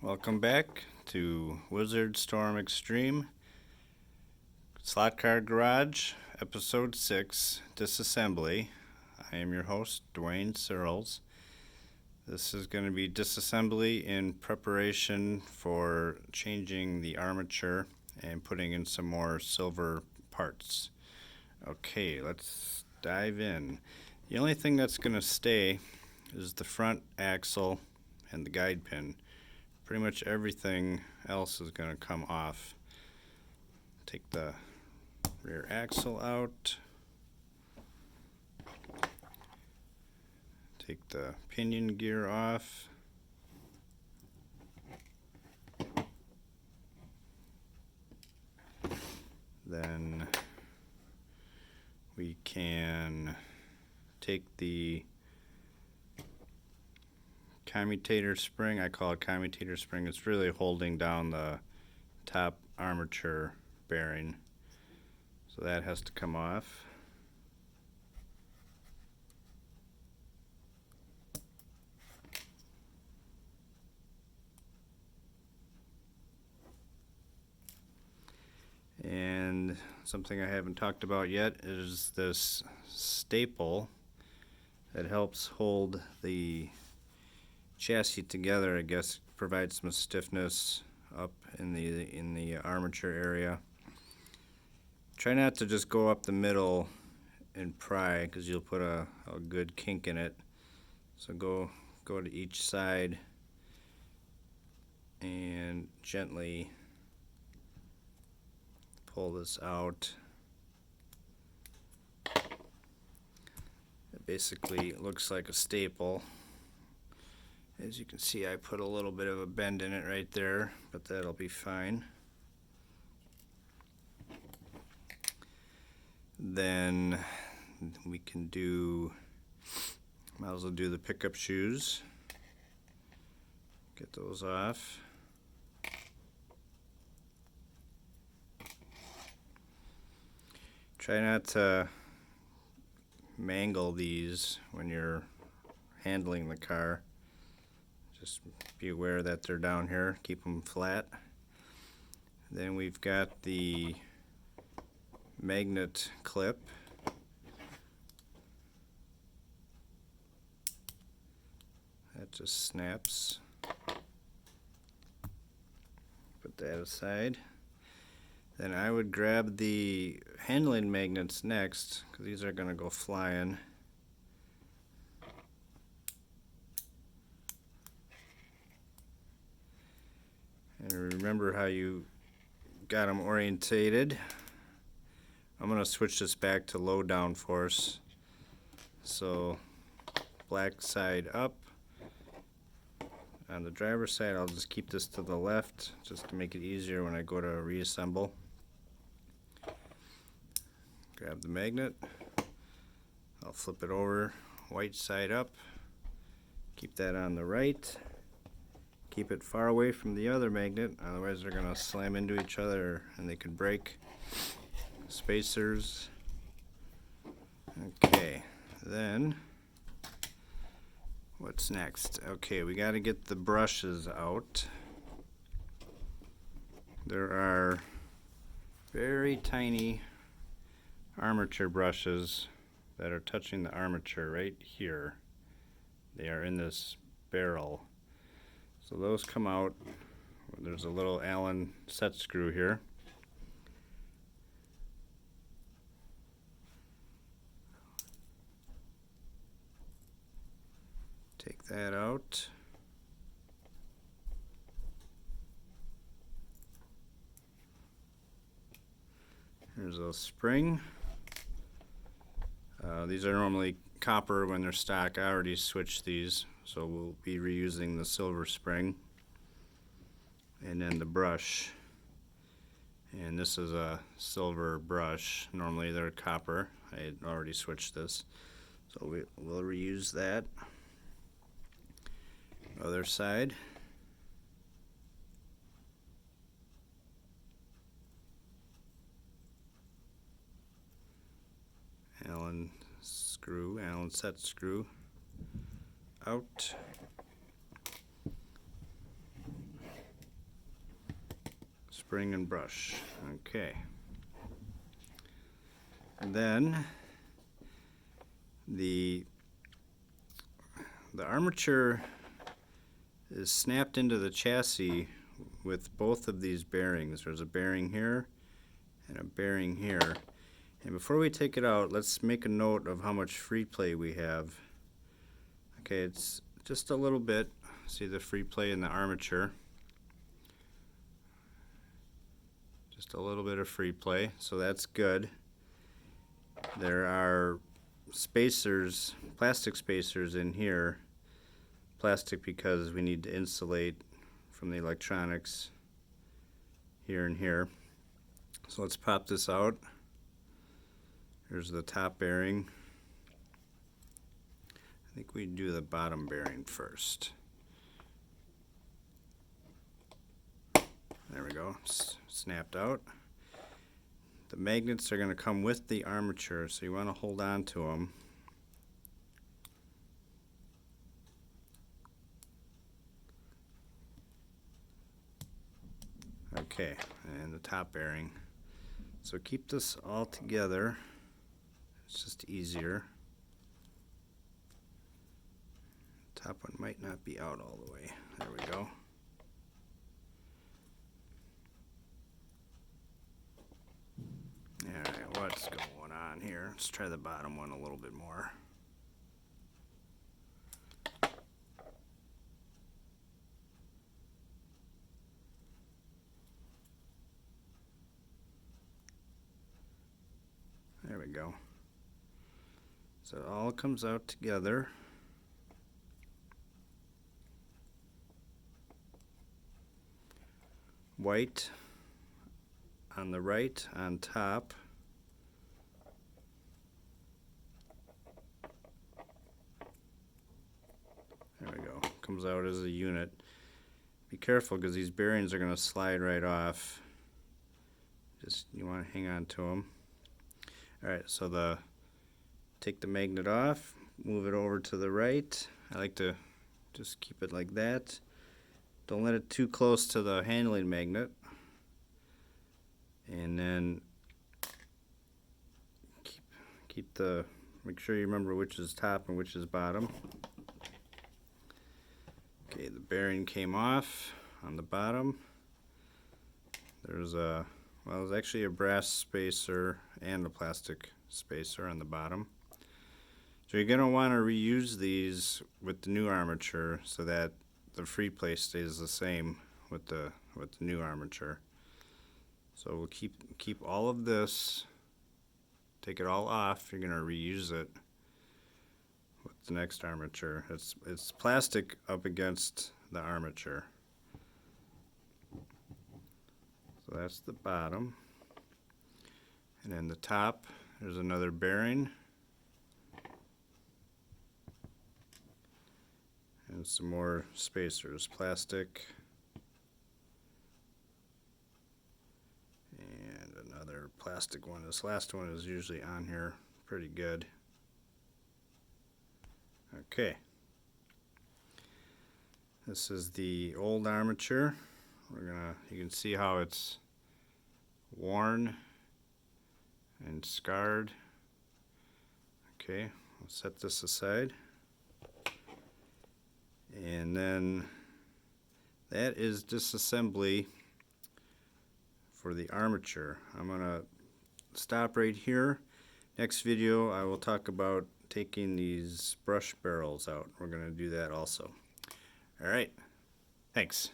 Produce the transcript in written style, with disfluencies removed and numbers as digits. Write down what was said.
Welcome back to Wizard Storm Extreme Slot Card Garage, Episode 6, Disassembly. I am your host, Dwayne Searles. This is going to be disassembly in preparation for changing the armature and putting in some more silver parts. Okay, let's dive in. The only thing that's going to stay is the front axle and the guide pin. Pretty much everything else is going to come off. Take the rear axle out. Take the pinion gear off. Then we can take the commutator spring. I call it commutator spring. It's really holding down the top armature bearing. So that has to come off. And something I haven't talked about yet is this staple that helps hold the chassis together. I guess provides some stiffness up in the armature area. Try not to just go up the middle and pry, because you'll put a good kink in it. So go to each side and gently pull this out. It basically looks like a staple. As you can see, I put a little bit of a bend in it right there, but that'll be fine. Then we can might as well do the pickup shoes. Get those off. Try not to mangle these when you're handling the car. Just be aware that they're down here. Keep them flat. Then we've got the magnet clip. That just snaps. Put that aside. Then I would grab the handling magnets next, because these are going to go flying. And remember how you got them orientated. I'm going to switch this back to low downforce. So black side up. On the driver's side, I'll just keep this to the left just to make it easier when I go to reassemble. Grab the magnet. I'll flip it over, white side up. Keep that on the right. Keep it far away from the other magnet, otherwise they're going to slam into each other and they could break. Spacers. Okay, then what's next? Okay, we got to get the brushes out. There are very tiny armature brushes that are touching the armature right here. They are in this barrel. So those come out. There's a little Allen set screw here. Take that out. Here's a spring. These are normally copper when they're stock. I already switched these, so we'll be reusing the silver spring. And then the brush. And this is a silver brush. Normally they're copper. I had already switched this. So we'll reuse that. Other side. Allen set screw out. spring and brush. Okay. And then the armature is snapped into the chassis with both of these bearings. There's a bearing here and a bearing here. And before we take it out, let's make a note of how much free play we have. Okay, it's just a little bit. See the free play in the armature. Just a little bit of free play, so that's good. There are spacers, plastic spacers in here. Plastic because we need to insulate from the electronics here and here. So let's pop this out. Here's the top bearing. I think we do the bottom bearing first. There we go, snapped out. The magnets are going to come with the armature, so you want to hold on to them. Okay, and the top bearing. So keep this all together. It's just easier. Top one might not be out all the way. There we go. Alright, what's going on here? Let's try the bottom one a little bit more. There we go. So it all comes out together. White on the right on top. There we go. Comes out as a unit. Be careful because these bearings are going to slide right off. Just you want to hang on to them. Alright, so take the magnet off, move it over to the right. I like to just keep it like that. Don't let it too close to the handling magnet. And then make sure you remember which is top and which is bottom. Okay, the bearing came off on the bottom. There's actually a brass spacer and a plastic spacer on the bottom. So you're going to want to reuse these with the new armature so that the free play stays the same with the new armature. So we'll keep all of this, take it all off. You're going to reuse it with the next armature. It's plastic up against the armature. So that's the bottom. And then the top, there's another bearing. And some more spacers, plastic. And another plastic one. This last one is usually on here pretty good. Okay. This is the old armature. You can see how it's worn and scarred. Okay, we'll set this aside. And then that is disassembly for the armature. I'm going to stop right here. Next video I will talk about taking these brush barrels out. We're going to do that also. Alright, thanks.